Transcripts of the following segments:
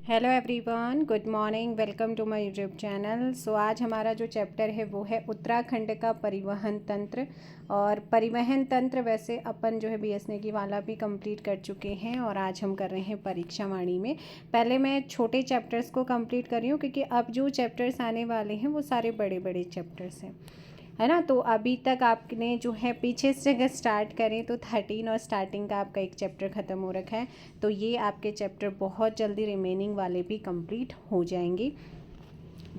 Hello everyone, good morning. Welcome to my YouTube channel. So आज हमारा जो chapter है वो है उत्तराखंड का परिवहन तंत्र। और परिवहन तंत्र वैसे अपन जो है बीएसए की वाला भी कंप्लीट कर चुके हैं और आज हम कर रहे हैं परीक्षा वाणी में। पहले मैं छोटे चैप्टर्स को कंप्लीट कर रही हूँ क्योंकि अब जो चैप्टर्स आने वाले हैं वो सारे बड़े बड़े चैप्टर्स हैं, है ना। तो अभी तक आपने जो है पीछे से अगर स्टार्ट करें तो 13 और स्टार्टिंग का आपका एक चैप्टर ख़त्म हो रखा है। तो ये आपके चैप्टर बहुत जल्दी रिमेनिंग वाले भी कंप्लीट हो जाएंगे।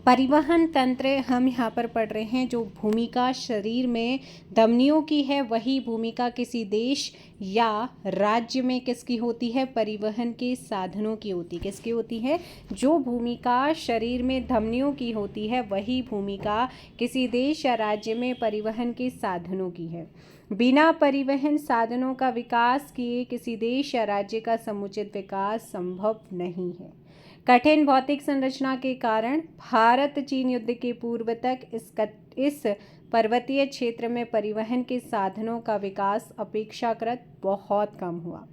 परिवहन तंत्र हम यहाँ पर पढ़ रहे हैं। जो भूमिका शरीर में धमनियों की है वही भूमिका किसी देश या राज्य में किसकी होती है? परिवहन के साधनों की होती है। किसकी होती है? जो भूमिका शरीर में धमनियों की होती है वही भूमिका किसी देश या राज्य में परिवहन के साधनों की है। बिना परिवहन साधनों का विकास किए किसी देश या राज्य का समुचित विकास संभव नहीं है। कठिन भौतिक संरचना के कारण भारत चीन युद्ध के पूर्व तक इस पर्वतीय क्षेत्र में परिवहन के साधनों का विकास अपेक्षाकृत बहुत कम हुआ,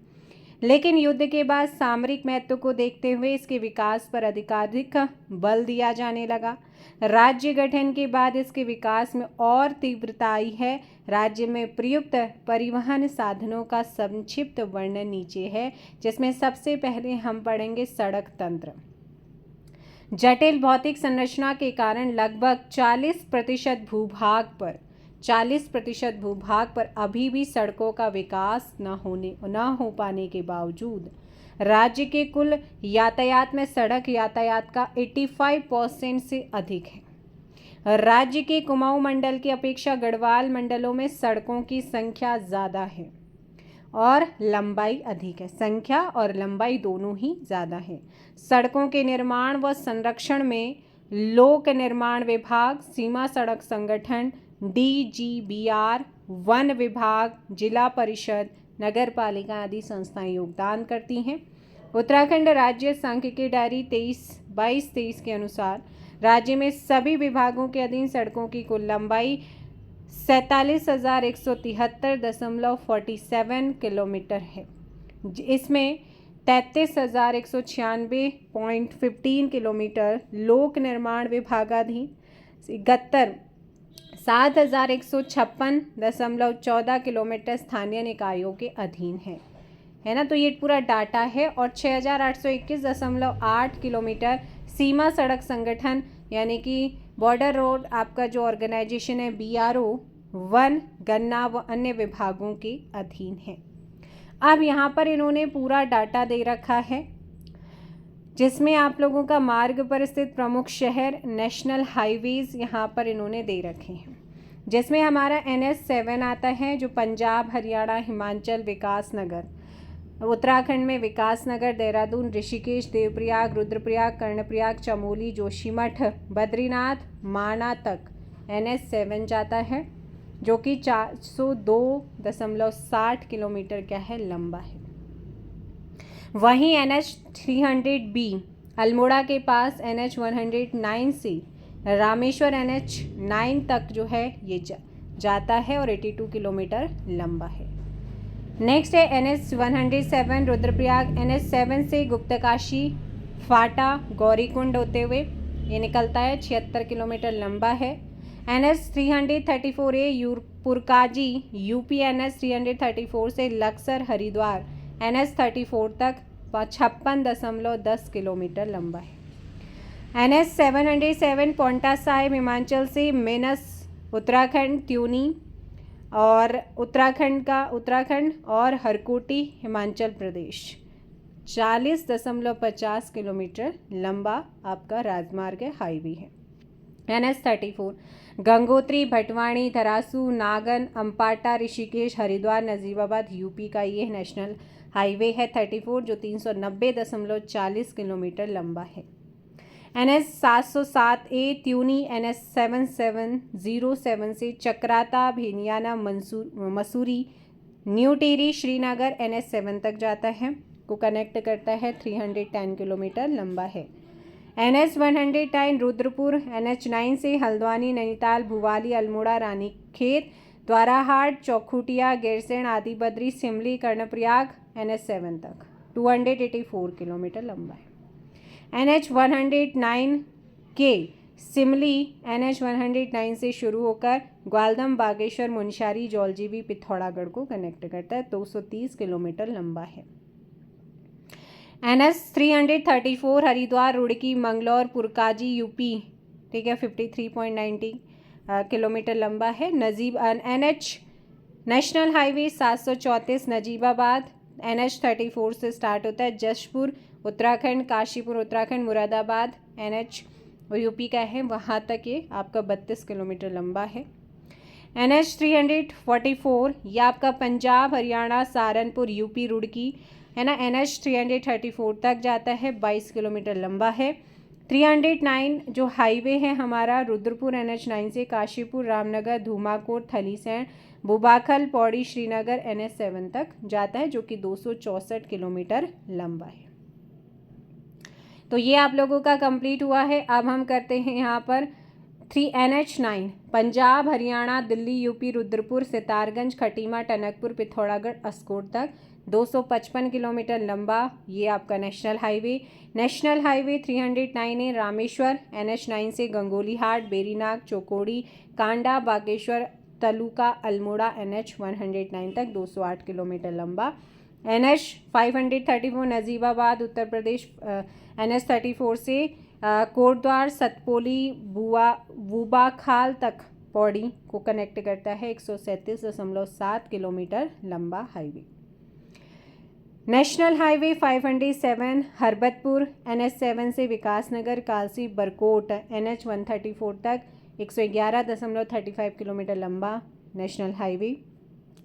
लेकिन युद्ध के बाद सामरिक महत्व को देखते हुए इसके विकास पर अधिकाधिक बल दिया जाने लगा। राज्य गठन के बाद इसके विकास में और तीव्रता आई है। राज्य में प्रयुक्त परिवहन साधनों का संक्षिप्त वर्णन नीचे है, जिसमें सबसे पहले हम पढ़ेंगे सड़क तंत्र। जटिल भौतिक संरचना के कारण लगभग 40% भूभाग पर अभी भी सड़कों का विकास न हो पाने के बावजूद राज्य के कुल यातायात में सड़क यातायात का 85% से अधिक है। राज्य के कुमाऊं मंडल की अपेक्षा गढ़वाल मंडलों में सड़कों की संख्या ज़्यादा है और लंबाई अधिक है। संख्या और लंबाई दोनों ही ज़्यादा है। सड़कों के निर्माण व संरक्षण में लोक निर्माण विभाग, सीमा सड़क संगठन, DGBR, वन विभाग, जिला परिषद, नगर पालिका आदि संस्थाएं योगदान करती हैं। उत्तराखंड राज्य सांख्यिकी डायरी 22-23 के अनुसार राज्य में सभी विभागों के अधीन सड़कों की कुल लंबाई 47,173.47 किलोमीटर है। इसमें 33,196.15 किलोमीटर लोक निर्माण विभागाधीन, 7,156.14 किलोमीटर स्थानीय निकायों के अधीन है ना। तो ये पूरा डाटा है। और 6,821.8 किलोमीटर सीमा सड़क संगठन यानी कि बॉर्डर रोड आपका जो ऑर्गेनाइजेशन है BRO, वन, गन्ना व अन्य विभागों के अधीन है। अब यहाँ पर इन्होंने पूरा डाटा दे रखा है, जिसमें आप लोगों का मार्ग पर स्थित प्रमुख शहर, नेशनल हाईवेज यहाँ पर इन्होंने दे रखे हैं, जिसमें हमारा NH7 आता है जो पंजाब, हरियाणा, हिमाचल, विकास नगर, उत्तराखंड में विकास नगर, देहरादून, ऋषिकेश, देवप्रयाग, रुद्रप्रयाग, कर्णप्रयाग, चमोली, जोशीमठ, बद्रीनाथ, माना तक NH7 जाता है, जो कि 402.60 किलोमीटर क्या है? लंबा है। वहीं NH300B अल्मोड़ा के पास NH109 से रामेश्वर NH9 तक जो है ये जाता है और 82 किलोमीटर लंबा है। नेक्स्ट है NH107 रुद्रप्रयाग। NH7 से गुप्तकाशी, फाटा, गौरीकुंड होते हुए ये निकलता है, 76 किलोमीटर लंबा है। NH334A पुरकाजी UP NH334 से लक्सर, हरिद्वार NH34 तक 56.10 किलोमीटर लंबा है। NH707 पोंटा साहिब हिमाचल से मेनस उत्तराखंड, त्यूनी और उत्तराखंड और हरकोटी हिमाचल प्रदेश 40.50 किलोमीटर लंबा आपका राजमार्ग है, हाईवे है। NH34 गंगोत्री, भटवाणी, धरासू, नागन, अम्पाटा, ऋषिकेश, हरिद्वार, नजीबाबाद UP का ये नेशनल हाईवे है 34, जो 390.40 किलोमीटर लंबा है। NH707A त्यूनी NH7707 से चक्राता, भेनियाना, मसूरी, न्यू टिहरी, श्रीनगर NH7 तक जाता है, को कनेक्ट करता है, 310 किलोमीटर लंबा है। NH109 रुद्रपुर NH9 से हल्द्वानी, नैनीताल, भुवाली, अल्मोड़ा, रानीखेत, द्वाराहाट, चौखुटिया, गैरसैंण, आदि बद्री, सिमली, कर्णप्रयाग NH7 तक 284 किलोमीटर लंबा है। NH 109 के सिमली NH 109 से शुरू होकर ग्वालदम, बागेश्वर, मुनस्यारी, जौलजीबी, पिथौरागढ़ को कनेक्ट करता है, 230 किलोमीटर लंबा है। NH 334 हरिद्वार, रुड़की, मंगलौर, पुरकाजी, यूपी, ठीक है, 53.90 किलोमीटर लंबा है। NH national highway 734 Najibabad NH 34 से स्टार्ट होता है। जशपुर उत्तराखंड, काशीपुर उत्तराखंड, मुरादाबाद NH यूपी का है, वहाँ तक ये आपका 32 किलोमीटर लंबा है। NH 344 ये आपका पंजाब, हरियाणा, सहारनपुर, यूपी, रुड़की है ना, NH 334 तक जाता है, 22 किलोमीटर लंबा है। 309 जो हाईवे है हमारा रुद्रपुर NH 9 से काशीपुर, रामनगर, धूमाकोट, थलीसैंण, बुबाखल, पौड़ी, श्रीनगर NH 7 तक जाता है, जो कि 264 किलोमीटर लंबा है। तो ये आप लोगों का कंप्लीट हुआ है। अब हम करते हैं यहाँ पर NH 9 पंजाब, हरियाणा, दिल्ली, यूपी, रुद्रपुर, सितारगंज, खटीमा, टनकपुर, पिथौरागढ़, अस्कोट तक 255 किलोमीटर लंबा, ये आपका नेशनल हाईवे 309 है रामेश्वर NH 9 से गंगोलीहाट, बेरीनाग, चौकोड़ी, कांडा, बागेश्वर, तलुका, अल्मोड़ा NH 109 तक 208 किलोमीटर लंबा। NH 534 नजीबाबाद उत्तर प्रदेश NH 34 से कोटद्वार, सतपोली, बूबाखाल तक पौड़ी को कनेक्ट करता है, 137.7 किलोमीटर लंबा हाईवे। नेशनल हाईवे 507 हरबतपुर NH 7 से विकासनगर, कालसी, बरकोट NH 134 तक 111.35 किलोमीटर लंबा national highway.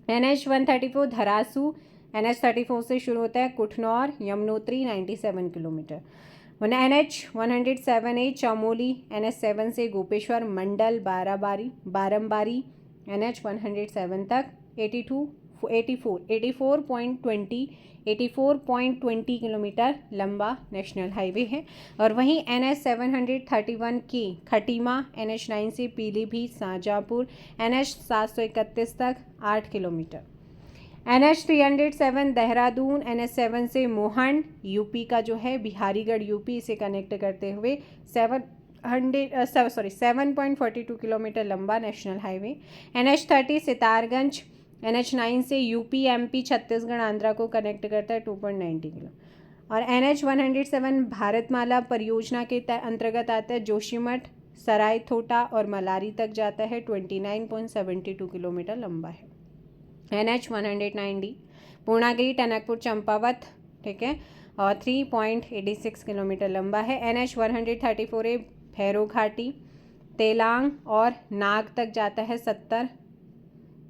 NH 134 Dharasu NH 34 से शुरू होता है, Kuthnaur, Yamunotri 97 kilometre. NH 107A Chamoli NH 7 से गोपेश्वर, मंडल, बारंबारी NH 107 तक 84.20 किलोमीटर लंबा नेशनल हाईवे है। और वहीं NH 731 की खटीमा NH 9 से पीलीभीत, शाहजहाँपुर NH 731 तक 8 किलोमीटर। NH 307 देहरादून NH 7 से मोहन यूपी का जो है, बिहारीगढ़ यूपी से कनेक्ट करते हुए 7.42 किलोमीटर लंबा national highway. NH 30 Sitarganj NH 9 से यूपी, MP, छत्तीसगढ़, आंध्रा को कनेक्ट करता है, 2.90 किलो। और NH 107 भारतमाला परियोजना के अंतर्गत आता है, जोशीमठ, सराय थोटा और मलारी तक जाता है, 29.72 किलोमीटर लंबा है। NH 109D पूर्णागिरी, टनकपुर, चंपावत, ठीक है, और 3.86 किलोमीटर लंबा है। NH 134A भैरो घाटी, तेलांग और नाग तक जाता है, 70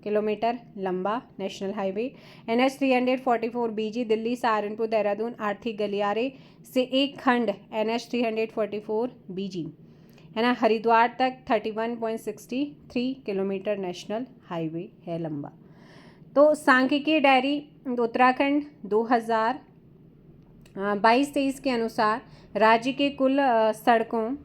किलोमीटर लंबा national highway. NH 344 BG Delhi, Saharanpur, Dehradun, आर्थिक गलियारे से एक खंड NH 344 BG है ना, हरिद्वार तक 31.63 किलोमीटर नेशनल हाईवे है लंबा। तो सांख्यिकीय डायरी उत्तराखंड 2022-23 के अनुसार राज्य के कुल सड़कों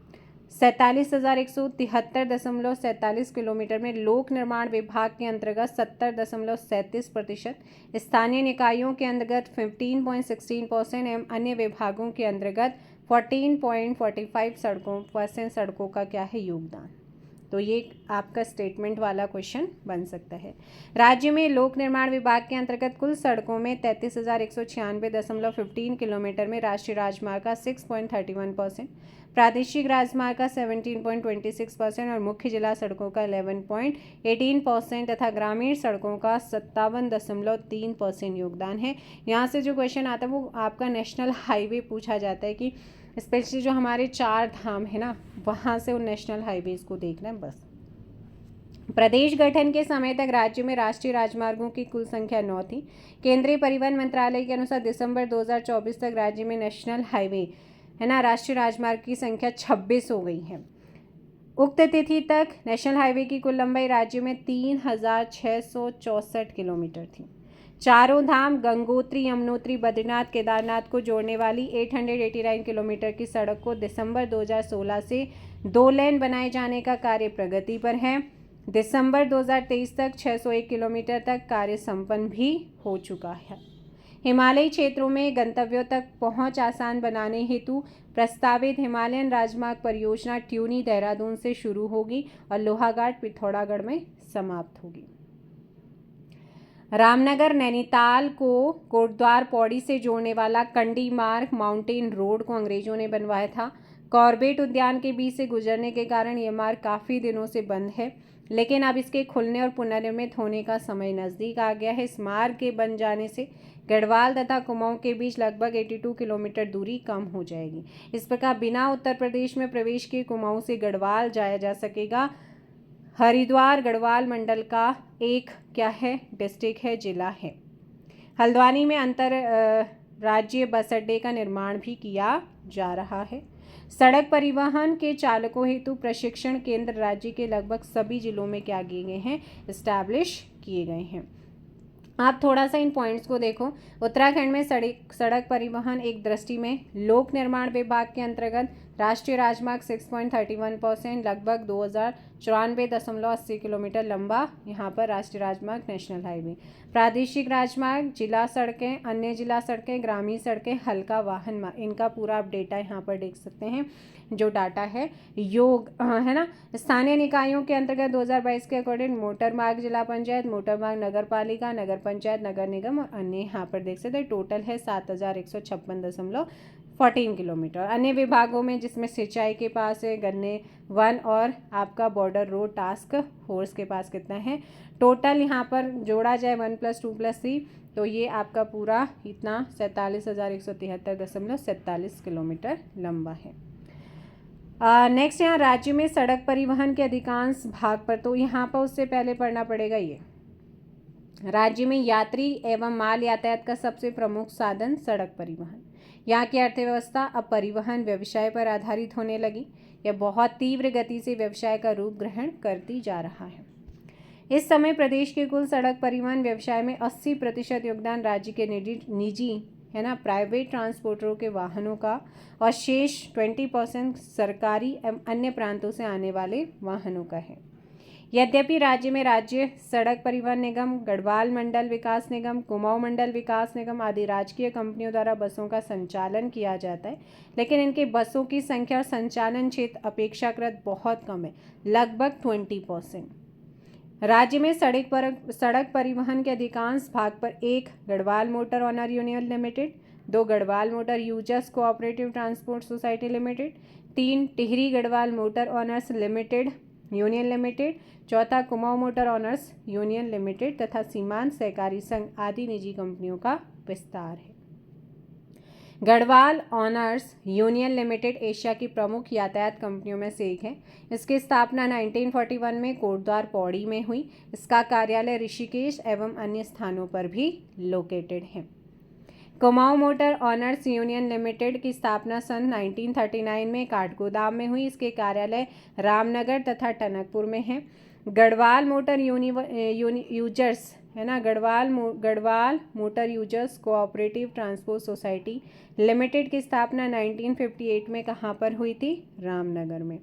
47,173.47 किलोमीटर में लोक निर्माण विभाग के अंतर्गत 70.37%, स्थानीय निकायों के अंतर्गत 15.16% एवं अन्य विभागों के अंतर्गत 14.45% सड़कों का क्या है योगदान। तो ये आपका स्टेटमेंट वाला क्वेश्चन बन सकता है। राज्य में लोक निर्माण विभाग के अंतर्गत कुल सड़कों में 33,196.15 किलोमीटर में राष्ट्रीय राजमार्ग का 6.31%, प्रादेशिक राजमार्ग का 17.26% और मुख्य जिला सड़कों का 11.18% तथा ग्रामीण सड़कों का 57.3% योगदान है। यहाँ से जो क्वेश्चन आता है वो आपका नेशनल हाईवे पूछा जाता है कि स्पेशली जो हमारे 4 धाम है ना, वहाँ से उन नेशनल हाईवेज को देखना है बस। प्रदेश गठन के समय तक राज्य में राष्ट्रीय राजमार्गों की कुल संख्या 9 थी। केंद्रीय परिवहन मंत्रालय के अनुसार दिसंबर 2024 तक राज्य में नेशनल हाईवे है ना, राष्ट्रीय राजमार्ग की संख्या 26 हो गई है। उक्त तिथि तक नेशनल हाईवे की कुल लंबाई राज्य में 3,664 किलोमीटर थी। चारों धाम गंगोत्री, यमुनोत्री, बद्रीनाथ, केदारनाथ को जोड़ने वाली 889 किलोमीटर की सड़क को दिसंबर 2016 से 2 लेन बनाए जाने का कार्य प्रगति पर है। दिसंबर 2023 तक 601 किलोमीटर तक कार्य संपन्न भी हो चुका है। हिमालयी क्षेत्रों में गंतव्यों तक पहुंच आसान बनाने हेतु प्रस्तावित हिमालयन राजमार्ग परियोजना ट्यूनी देहरादून से शुरू होगी और लोहाघाट पिथौरागढ़ में समाप्त होगी। रामनगर नैनीताल को कोटद्वार पौड़ी से जोड़ने वाला कंडी मार्ग माउंटेन रोड को अंग्रेजों ने बनवाया था। कॉर्बेट उद्यान के बीच से गुजरने के कारण यह मार्ग काफ़ी दिनों से बंद है, लेकिन अब इसके खुलने और पुनर्निर्मित होने का समय नज़दीक आ गया है। इस मार्ग के बन जाने से गढ़वाल तथा कुमाऊं के बीच लगभग 82 किलोमीटर दूरी कम हो जाएगी। इस प्रकार बिना उत्तर प्रदेश में प्रवेश के कुमाऊं से गढ़वाल जाया जा सकेगा। हरिद्वार गढ़वाल मंडल का एक क्या है, डिस्ट्रिक्ट है, जिला है। हल्द्वानी में अंतर राज्य बस अड्डे का निर्माण भी किया जा रहा है। सड़क परिवहन के चालकों हेतु प्रशिक्षण केंद्र राज्य के लगभग सभी जिलों में क्या किए गए हैं, इस्टेब्लिश किए गए हैं। आप थोड़ा सा इन पॉइंट्स को देखो। उत्तराखंड में सड़क परिवहन एक दृष्टि में लोक निर्माण विभाग के अंतर्गत राष्ट्रीय राजमार्ग 6.31% लगभग 2094.80 किलोमीटर लंबा यहाँ पर राष्ट्रीय राजमार्ग नेशनल हाईवे, प्रादेशिक राजमार्ग, जिला सड़कें, अन्य जिला सड़कें, ग्रामीण सड़कें, हल्का वाहन मार्ग, इनका पूरा आप डेटा यहाँ पर देख सकते हैं जो डाटा है योग है ना। स्थानीय निकायों के अंतर्गत 2022 के अकॉर्डिंग मोटर मार्ग जिला पंचायत, मोटर मार्ग नगर पालिका, नगर पंचायत, नगर निगम और अन्य यहाँ पर देख सकते हैं टोटल है 7156.14 किलोमीटर। अन्य विभागों में जिसमें सिंचाई के पास है, गन्ने, वन और आपका बॉर्डर रोड टास्क फोर्स के पास कितना है, टोटल यहाँ पर जोड़ा जाए 1+2+3 तो ये आपका पूरा इतना 47,173.47 किलोमीटर लंबा है। नेक्स्ट यहाँ राज्य में सड़क परिवहन के अधिकांश भाग पर, तो यहाँ पर उससे पहले पढ़ना पड़ेगा ये राज्य में यात्री एवं माल यातायात का सबसे प्रमुख साधन सड़क परिवहन। यहाँ की अर्थव्यवस्था अब परिवहन व्यवसाय पर आधारित होने लगी। यह बहुत तीव्र गति से व्यवसाय का रूप ग्रहण करती जा रहा है। इस समय प्रदेश के कुल सड़क परिवहन व्यवसाय में 80% योगदान राज्य के निजी है ना प्राइवेट ट्रांसपोर्टरों के वाहनों का और शेष 20% सरकारी एवं अन्य प्रांतों से आने वाले वाहनों का है। यद्यपि राज्य में राज्य सड़क परिवहन निगम, गढ़वाल मंडल विकास निगम, कुमाऊं मंडल विकास निगम आदि राजकीय कंपनियों द्वारा बसों का संचालन किया जाता है, लेकिन इनके बसों की संख्या और संचालन क्षेत्र अपेक्षाकृत बहुत कम है, लगभग 20%। राज्य में सड़क परिवहन के अधिकांश भाग पर 1 Garhwal motor owner union limited, 2 Garhwal motor users cooperative transport society limited, 3 Tehri Garhwal motor owners limited union limited, 4 Kumaon motor owners union limited तथा सीमांत सहकारी संघ आदि निजी कंपनियों का विस्तार है। Garhwal honours union limited Asia की प्रमुख यातायात कंपनियों में से एक है। इसकी स्थापना 1941 में कोटद्वार पौड़ी में हुई। इसका कार्यालय ऋषिकेश एवं अन्य स्थानों पर भी लोकेटेड है। Kumaon motor owners union limited की स्थापना सन 1939 में काठगोदाम में हुई। इसके कार्यालय रामनगर तथा टनकपुर में है। गढ़वाल मोटर यूजर्स है ना, Garhwal motor users cooperative transport society limited की स्थापना 1958 में कहाँ पर हुई थी, रामनगर में।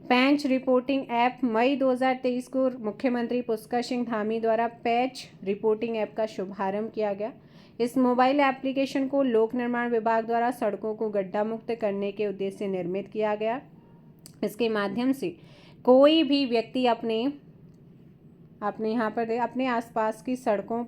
पैच रिपोर्टिंग ऐप मई 2023 को मुख्यमंत्री पुष्कर सिंह धामी द्वारा पैच रिपोर्टिंग ऐप का शुभारंभ किया गया। इस मोबाइल एप्लीकेशन को लोक निर्माण विभाग द्वारा सड़कों को गड्ढा मुक्त करने के उद्देश्य से निर्मित किया गया। इसके माध्यम से कोई भी व्यक्ति अपने यहाँ पर अपने आसपास की सड़कों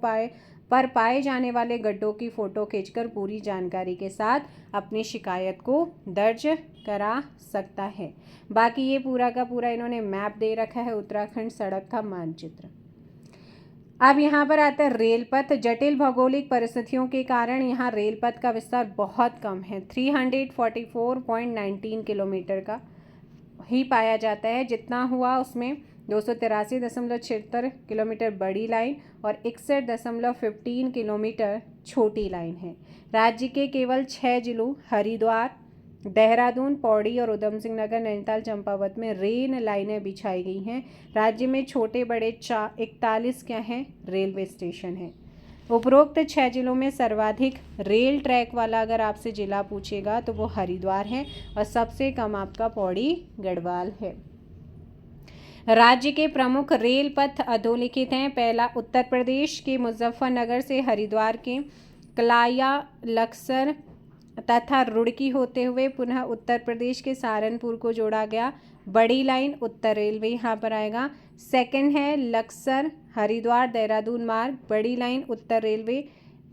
पर पाए जाने वाले गड्ढों की फ़ोटो खींचकर पूरी जानकारी के साथ अपनी शिकायत को दर्ज करा सकता है। बाकी ये पूरा का पूरा इन्होंने मैप दे रखा है, उत्तराखंड सड़क का मानचित्र। अब यहाँ पर आता है रेल पथ। जटिल भौगोलिक परिस्थितियों के कारण यहाँ रेल पथ का विस्तार बहुत कम है, 344.19 किलोमीटर का ही पाया जाता है। जितना हुआ उसमें 283.76 किलोमीटर बड़ी लाइन और 61.15 किलोमीटर छोटी लाइन है। राज्य के केवल 6 जिलों हरिद्वार, देहरादून, पौड़ी और उधम सिंह नगर, नैनीताल, चंपावत में रेल लाइनें बिछाई गई हैं। राज्य में छोटे बड़े 41 क्या हैं, रेलवे स्टेशन हैं। उपरोक्त 6 जिलों में सर्वाधिक रेल ट्रैक वाला अगर आपसे जिला पूछेगा तो वो हरिद्वार है और सबसे कम आपका पौड़ी गढ़वाल है। राज्य के प्रमुख रेल पथ अधोलिखित हैं। पहला, उत्तर प्रदेश के मुजफ्फरनगर से हरिद्वार के कलाया, लक्सर तथा रुड़की होते हुए पुनः उत्तर प्रदेश के सहारनपुर को जोड़ा गया। बड़ी लाइन उत्तर रेलवे यहाँ पर आएगा। सेकंड है लक्सर हरिद्वार देहरादून मार्ग, बड़ी लाइन उत्तर रेलवे।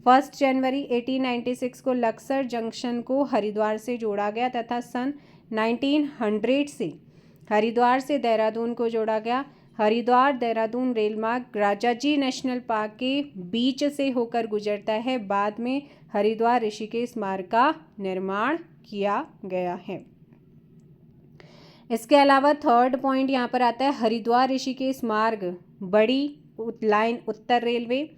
1 जनवरी 1896 को लक्सर जंक्शन को हरिद्वार से जोड़ा गया तथा सन 1900 से हरिद्वार से देहरादून को जोड़ा गया। हरिद्वार देहरादून रेल मार्ग राजाजी नेशनल पार्क के बीच से होकर गुजरता है। बाद में हरिद्वार ऋषिकेश मार्ग का निर्माण किया गया है। इसके अलावा थर्ड पॉइंट यहाँ पर आता है हरिद्वार ऋषिकेश मार्ग बड़ी लाइन उत्तर रेलवे।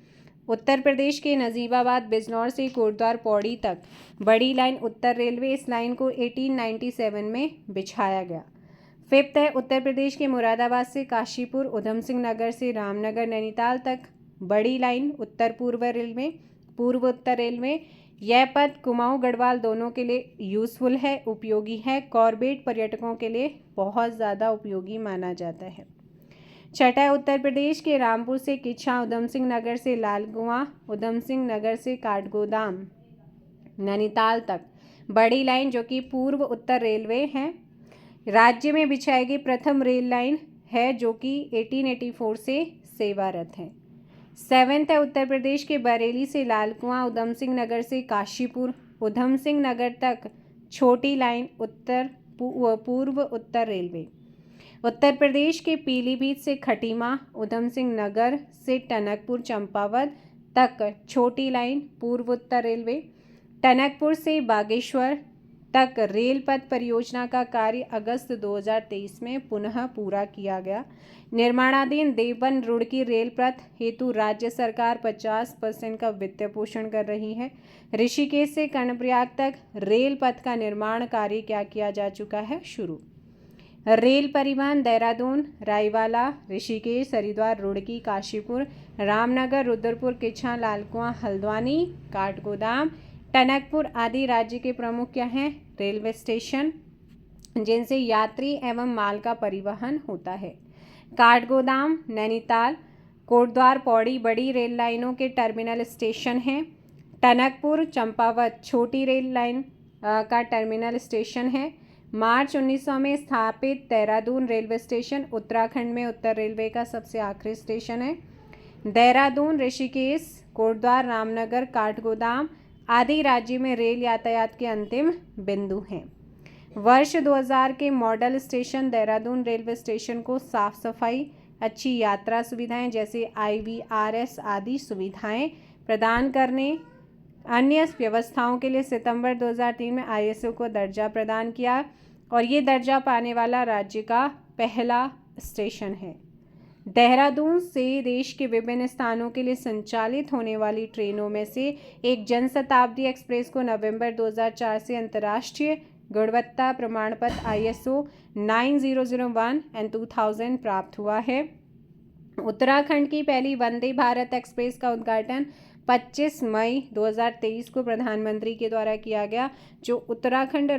उत्तर प्रदेश के नजीबाबाद बिजनौर से कोटद्वार पौड़ी तक बड़ी लाइन उत्तर रेलवे। इस लाइन को 1897 में बिछाया गया। फिफ्थ है उत्तर प्रदेश के मुरादाबाद से काशीपुर, उधम सिंह नगर से रामनगर नैनीताल तक बड़ी लाइन उत्तर पूर्व रेलवे, पूर्व उत्तर रेलवे। यह पथ कुमाऊं गढ़वाल दोनों के लिए यूज़फुल है, उपयोगी है। कॉर्बेट पर्यटकों के लिए बहुत ज़्यादा उपयोगी माना जाता है। छठा है उत्तर प्रदेश के रामपुर से किच्छा, उधम सिंह नगर से लालकुआं, उधम सिंह नगर से काठगोदाम नैनीताल तक बड़ी लाइन जो कि पूर्व उत्तर रेलवे है। राज्य में बिछाई गई प्रथम रेल लाइन है जो कि 1884 से सेवारत है। सेवेंथ है उत्तर प्रदेश के बरेली से लालकुआं, उधम सिंह नगर से काशीपुर, उधम सिंह नगर तक छोटी लाइन उत्तर पूर्व उत्तर रेलवे। उत्तर प्रदेश के पीलीभीत से खटीमा, उधम सिंह नगर से टनकपुर चंपावत तक छोटी लाइन पूर्व उत्तर रेलवे। टनकपुर से बागेश्वर तक रेल पथ परियोजना का कार्य अगस्त 2023 में पुनः पूरा किया गया। निर्माणाधीन देवबन रुड़की रेल पथ हेतु राज्य सरकार 50% का वित्तीय पोषण कर रही है। ऋषिकेश से कर्णप्रयाग तक रेल पथ का निर्माण कार्य क्या किया जा चुका है शुरू। रेल परिवहन देहरादून, रायवाला, ऋषिकेश, हरिद्वार, रुड़की, काशीपुर, रामनगर, रुद्रपुर, किच्छा, लालकुआं, हल्द्वानी, काठगोदाम, टनकपुर आदि राज्य के प्रमुख क्या हैं रेलवे स्टेशन जिनसे यात्री एवं माल का परिवहन होता है। काठगोदाम नैनीताल, कोटद्वार पौड़ी बड़ी रेल लाइनों के टर्मिनल स्टेशन हैं। टनकपुर चंपावत छोटी रेल लाइन का टर्मिनल स्टेशन है। मार्च 1900 में स्थापित देहरादून रेलवे स्टेशन उत्तराखंड में उत्तर रेलवे का सबसे आखिरी स्टेशन है। देहरादून, ऋषिकेश, कोटद्वार, रामनगर, काठगोदाम आदि राज्य में रेल यातायात के अंतिम बिंदु हैं। वर्ष 2000 के model station Dehradun railway station को साफ सफाई, अच्छी यात्रा सुविधाएं जैसे IVRS आदि सुविधाएं प्रदान करने अन्य व्यवस्थाओं के लिए सितंबर 2003 में ISO को दर्जा प्रदान किया और ये दर्जा पाने वाला राज्य का पहला स्टेशन है। देहरादून से देश के विभिन्न स्थानों के लिए संचालित होने वाली ट्रेनों में से एक जनशताब्दी एक्सप्रेस को नवंबर 2004 से अंतर्राष्ट्रीय गुणवत्ता प्रमाण पत्र ISO 9001 एंड 2000 प्राप्त हुआ है। उत्तराखंड की पहली वंदे भारत एक्सप्रेस का उद्घाटन 25 मई 2023 को प्रधानमंत्री के द्वारा किया गया, जो उत्तराखंड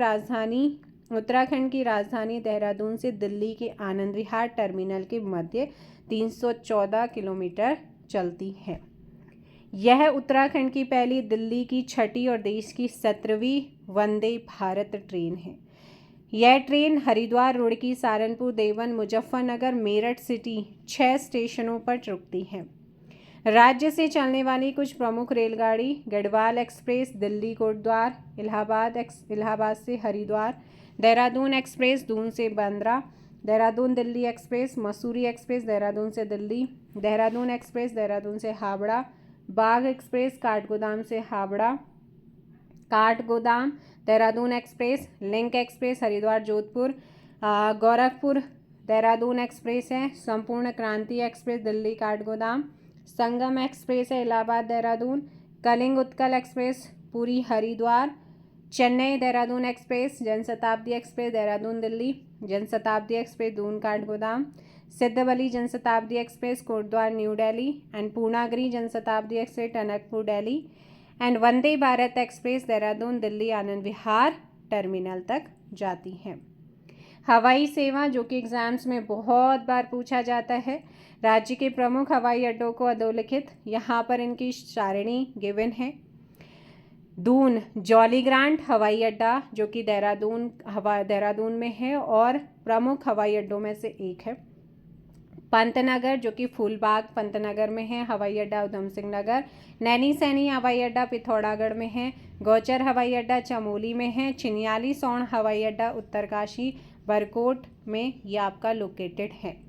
की राजधानी देहरादून से दिल्ली के आनंद विहार टर्मिनल के मध्य 314 किलोमीटर चलती है। यह उत्तराखंड की पहली, दिल्ली की छठी और देश की 17वीं वंदे भारत ट्रेन है। यह ट्रेन हरिद्वार, रुड़की, सहारनपुर, देवन, मुजफ्फरनगर, मेरठ सिटी 6 स्टेशनों पर रुकती है। राज्य से चलने वाली कुछ प्रमुख रेलगाड़ी गढ़वाल एक्सप्रेस दिल्ली कोटद्वार, इलाहाबाद से हरिद्वार, देहरादून एक्सप्रेस दून से बांद्रा, देहरादून दिल्ली एक्सप्रेस, मसूरी एक्सप्रेस देहरादून से दिल्ली, देहरादून एक्सप्रेस देहरादून से हावड़ा, बाघ एक्सप्रेस काठगोदाम से Howrah, Kathgodam Dehradun express, link express Haridwar Jodhpur, Gorakhpur Dehradun express है, संपूर्ण क्रांति एक्सप्रेस दिल्ली काठगोदाम, संगम एक्सप्रेस है Allahabad Dehradun, Kalinga Utkal express Puri Haridwar, Chennai Dehradun express, Janshatabdi express Dehradun Delhi, Janshatabdi express Doon Kathgodam, Siddhbali Janshatabdi express Kotdwar New Delhi and Purnagiri Janshatabdi express Tanakpur Delhi and Vande Bharat express Dehradun Delhi Anand Vihar terminal तक जाती है। हवाई सेवा जो कि एग्जाम्स में बहुत बार पूछा जाता है, राज्य के प्रमुख हवाई अड्डों को अधोलिखित यहाँ पर इनकी सारणी गिवन है। दून जॉलीग्रांट हवाई अड्डा जो कि देहरादून में है और प्रमुख हवाई अड्डों में से एक है। पंतनगर जो कि फूलबाग पंतनगर में है हवाई अड्डा उधम सिंह नगर। नैनी सैनी हवाई अड्डा पिथौरागढ़ में है। गौचर हवाई अड्डा चमोली में है। चिन्याली सौण हवाई अड्डा उत्तरकाशी बरकोट में ये आपका लोकेटेड है।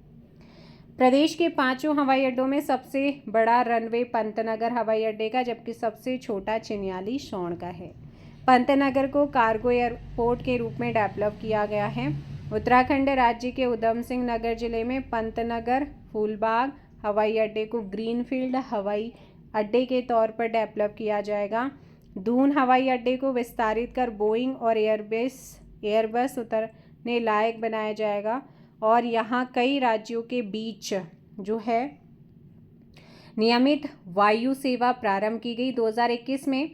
प्रदेश के 5 हवाई अड्डों में सबसे बड़ा रनवे पंतनगर हवाई अड्डे का, जबकि सबसे छोटा चिन्याली सौण का है। पंतनगर को कार्गो एयरपोर्ट के रूप में डेवलप किया गया है। उत्तराखंड राज्य के उधम सिंह नगर जिले में पंतनगर फूलबाग हवाई अड्डे को ग्रीनफील्ड हवाई अड्डे के तौर पर डेवलप किया जाएगा। दून हवाई अड्डे को विस्तारित कर बोइंग और एयरबस उतरने लायक बनाया जाएगा और यहाँ कई राज्यों के बीच जो है नियमित वायु सेवा प्रारंभ की गई। 2021 में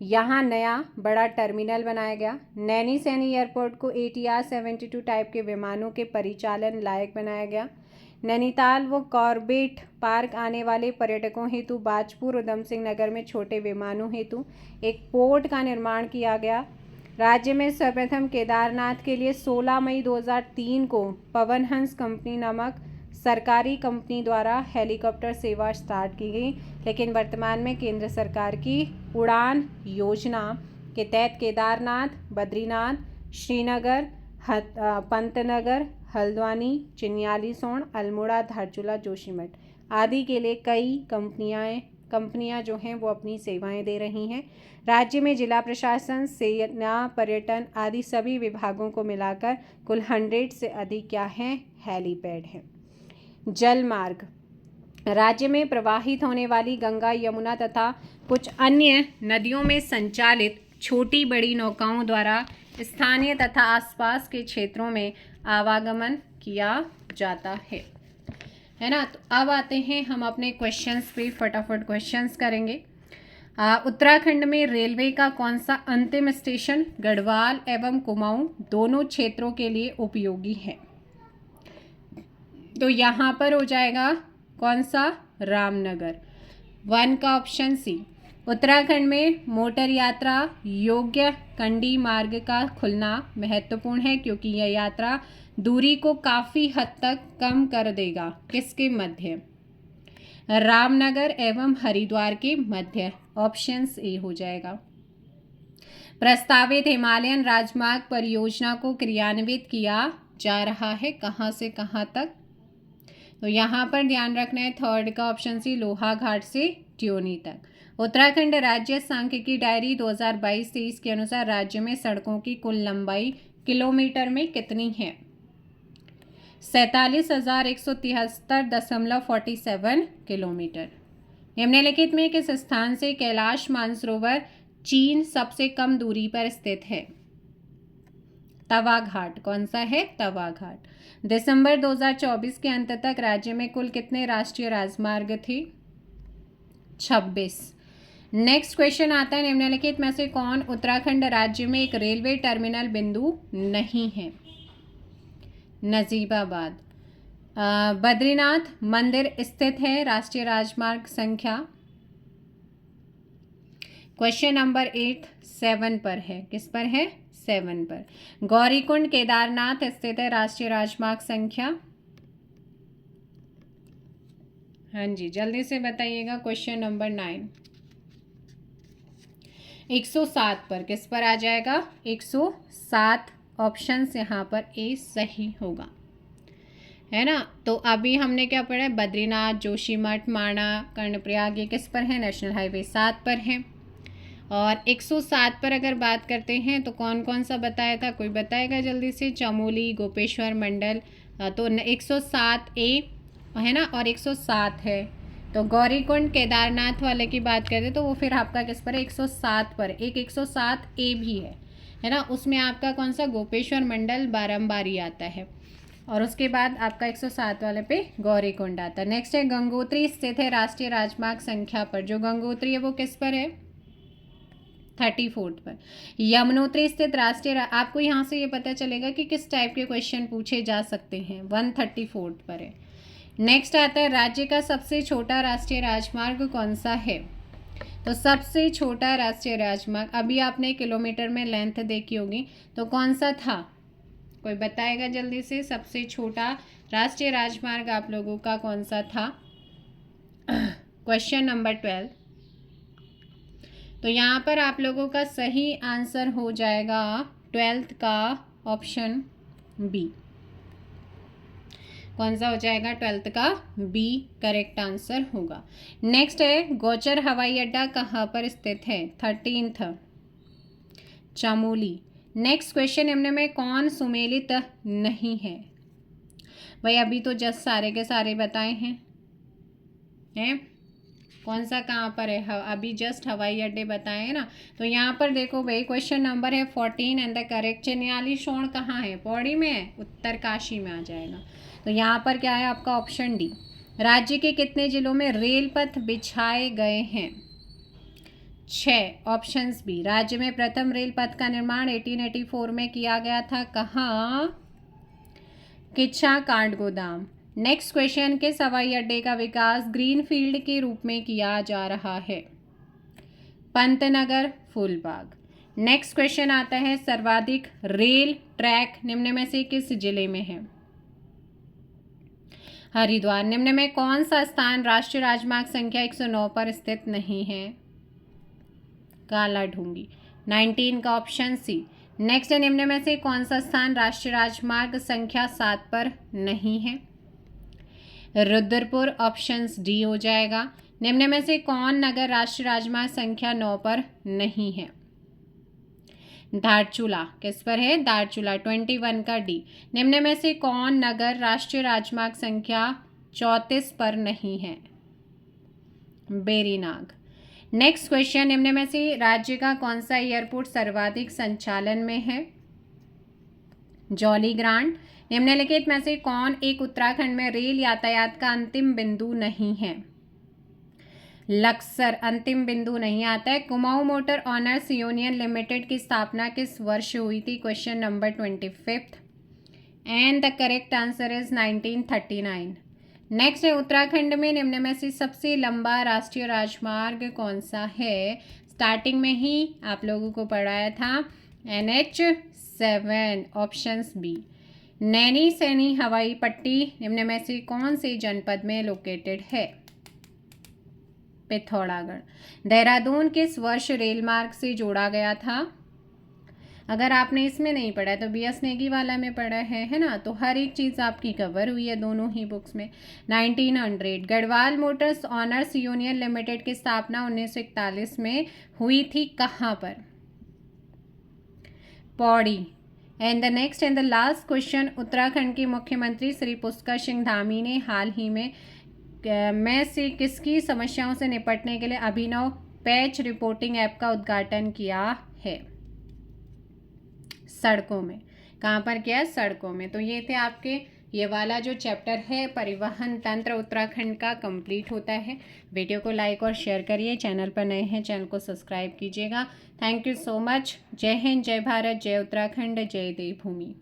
यहाँ नया बड़ा टर्मिनल बनाया गया। नैनी सैनी एयरपोर्ट को ATR 72 टाइप के विमानों के परिचालन लायक बनाया गया। नैनीताल व कॉर्बेट पार्क आने वाले पर्यटकों हेतु बाजपुर उधम सिंह नगर में छोटे विमानों हेतु एक पोर्ट का निर्माण किया गया। राज्य में सर्वप्रथम केदारनाथ के लिए 16 मई 2003 को पवन हंस कंपनी नामक सरकारी कंपनी द्वारा हेलीकॉप्टर सेवा स्टार्ट की गई, लेकिन वर्तमान में केंद्र सरकार की उड़ान योजना के तहत केदारनाथ, बद्रीनाथ, श्रीनगर, पंतनगर, हल्द्वानी, चिन्यालीसौड़, अल्मोड़ा, धारचूला, जोशीमठ आदि के लिए कई कंपनियां जो हैं वो अपनी सेवाएं दे रही हैं। राज्य में जिला प्रशासन, सेना, पर्यटन आदि सभी विभागों को मिलाकर कुल 100 से अधिक क्या हैं हेलीपैड हैं। जल मार्ग राज्य में प्रवाहित होने वाली गंगा, यमुना तथा कुछ अन्य नदियों में संचालित छोटी बड़ी नौकाओं द्वारा स्थानीय तथा आसपास के क्षेत्रों में आवागमन किया जाता है ना। तो अब आते हैं हम अपने क्वेश्चंस पे, फटाफट क्वेश्चंस करेंगे। उत्तराखंड में रेलवे का कौन सा अंतिम स्टेशन गढ़वाल एवं कुमाऊं दोनों क्षेत्रों के लिए उपयोगी है? तो यहाँ पर हो जाएगा कौन सा? रामनगर। 1 का ऑप्शन सी। उत्तराखंड में मोटर यात्रा योग्य कंडी मार्ग का खुलना महत्वपूर्ण है क्योंकि यह यात्रा दूरी को काफ़ी हद तक कम कर देगा। किसके मध्य? रामनगर एवं हरिद्वार के मध्य। ऑप्शन ए हो जाएगा। प्रस्तावित हिमालयन राजमार्ग परियोजना को क्रियान्वित किया जा रहा है कहाँ से कहाँ तक? तो यहाँ पर ध्यान रखना है 3rd का ऑप्शन सी, लोहाघाट से ट्योनी तक। उत्तराखंड राज्य सांख्यिकी डायरी 2022-23 के अनुसार राज्य में सड़कों की कुल लंबाई किलोमीटर में कितनी है? 47,173.47 किलोमीटर। निम्नलिखित में किस स्थान से कैलाश मानसरोवर चीन सबसे कम दूरी पर स्थित है? तवा घाट। कौन सा है? तवा घाट। दिसंबर 2024 के अंत तक राज्य में कुल कितने राष्ट्रीय राजमार्ग थे? 26। नेक्स्ट क्वेश्चन आता है, निम्नलिखित में से कौन उत्तराखंड राज्य में एक रेलवे टर्मिनल बिंदु नहीं है? नजीबाबाद। बद्रीनाथ मंदिर स्थित है राष्ट्रीय राजमार्ग संख्या क्वेश्चन नंबर 8 7 पर है। किस पर है? 7 पर। गौरीकुंड केदारनाथ स्थित है राष्ट्रीय राजमार्ग संख्या, हाँ जी जल्दी से बताइएगा, क्वेश्चन नंबर 9 107 पर। किस पर आ जाएगा? 107 ऑप्शन यहाँ पर ए सही होगा, है ना। तो अभी हमने क्या पढ़ा है? बद्रीनाथ, जोशीमठ, माणा, कर्णप्रयाग, ये किस पर है? नेशनल हाईवे 7 पर है। और 107 पर अगर बात करते हैं तो कौन कौन सा बताया था? कोई बताएगा जल्दी से? चमोली, गोपेश्वर मंडल, तो 107 ए है ना, और 107 है। तो गौरीकुंड केदारनाथ वाले की बात करते तो वो फिर आपका किस पर है? 107 पर। एक 107 ए भी है ना, उसमें आपका कौन सा? गोपेश्वर मंडल बारंबारी आता है। और उसके बाद आपका 107 वाले पे गौरीकुंड आता है। नेक्स्ट है गंगोत्री स्थित है राष्ट्रीय राजमार्ग संख्या पर। जो गंगोत्री है वो किस पर है? 34 पर। यमुनोत्री स्थित राष्ट्रीय आपको यहाँ से ये पता चलेगा कि किस टाइप के क्वेश्चन पूछे जा सकते हैं। 134 पर है। नेक्स्ट आता है राज्य का सबसे छोटा राष्ट्रीय राजमार्ग कौन सा है? तो सबसे छोटा राष्ट्रीय राजमार्ग, अभी आपने किलोमीटर में लेंथ देखी होगी, तो कौन सा था? कोई बताएगा जल्दी से? सबसे छोटा राष्ट्रीय राजमार्ग आप लोगों का कौन सा था? Question number 12। तो यहाँ पर आप लोगों का सही आंसर हो जाएगा 12th का ऑप्शन बी। कौन सा हो जाएगा? 12th का बी करेक्ट आंसर होगा। नेक्स्ट है, गौचर हवाई अड्डा कहाँ पर स्थित है? 13th चमोली। नेक्स्ट क्वेश्चन, निम्न में कौन सुमेलित नहीं है? भाई अभी तो जस्ट सारे के सारे बताए हैं, कौन सा कहाँ पर है? अभी जस्ट हवाई अड्डे बताए हैं ना। तो यहाँ पर देखो भाई, क्वेश्चन नंबर है 14 and the correct Chinyalisaur कहाँ है? पौड़ी में है, उत्तरकाशी में आ जाएगा। तो यहाँ पर क्या है आपका? Option D. राज्य के कितने जिलों में रेल पथ बिछाए गए हैं? 6। Options B. राज्य में प्रथम रेल पथ का निर्माण 1884 में किया गया था। कहाँ? किच्छा काठगोदाम। नेक्स्ट क्वेश्चन, किस हवाई अड्डे का विकास ग्रीनफील्ड के रूप में किया जा रहा है? पंतनगर, फूलबाग। नेक्स्ट क्वेश्चन आता है, सर्वाधिक रेल ट्रैक निम्न में से किस जिले में है? हरिद्वार। निम्न में कौन सा स्थान राष्ट्रीय राजमार्ग संख्या 109 पर स्थित नहीं है? काला ढूंगी। 19 का ऑप्शन सी। नेक्स्ट है, निम्न में से कौन सा स्थान राष्ट्रीय राजमार्ग संख्या 7 पर नहीं है? रुद्रपुर। ऑप्शंस डी हो जाएगा। निम्न में से कौन नगर राष्ट्रीय राजमार्ग संख्या 9 पर नहीं है? धारचूला। किस पर है? धारचूला। 21 का डी। निम्न में से कौन नगर राष्ट्रीय राजमार्ग संख्या 34 पर नहीं है? बेरीनाग। नेक्स्ट क्वेश्चन, निम्न में से राज्य का कौन सा एयरपोर्ट सर्वाधिक संचालन में है? जौलीग्रांट। निम्नलिखित में से कौन एक उत्तराखंड में रेल यातायात का अंतिम बिंदु नहीं है? लक्सर अंतिम बिंदु नहीं आता है। Kumaon motor owners union limited की स्थापना किस वर्ष हुई थी? Question number 25 and the correct answer is 1939। Next है, उत्तराखंड में निम्न में से सबसे लंबा राष्ट्रीय राजमार्ग कौन सा है? स्टार्टिंग में ही आप लोगों को पढ़ाया था, NH7। Options B. Naini Saini हवाई पट्टी निम्न में से कौन से जनपद में लोकेटेड है? पिथौरागढ़। देहरादून किस वर्ष रेल मार्ग से जोड़ा गया था? अगर आपने इसमें नहीं पढ़ा तो BS नेगी वाला में पढ़ा है ना। तो हर एक चीज़ आपकी कवर हुई है दोनों ही बुक्स में। 1900। Garhwal Motors honours union limited की स्थापना 1941 में हुई थी। कहाँ पर? Pauri. And the next and the last question, Uttarakhand के मुख्यमंत्री श्री पुष्कर सिंह धामी ने हाल ही में से किसकी समस्याओं से निपटने के लिए अभिनव पैच रिपोर्टिंग ऐप का उद्घाटन किया है? सड़कों में। कहाँ पर किया? सड़कों में। तो ये थे आपके, ये वाला जो चैप्टर है परिवहन तंत्र उत्तराखंड का कंप्लीट होता है। वीडियो को लाइक और शेयर करिए। चैनल पर नए हैं चैनल को सब्सक्राइब कीजिएगा। Thank you so much. जय हिंद, जय भारत, जय उत्तराखंड, जय देवभूमि।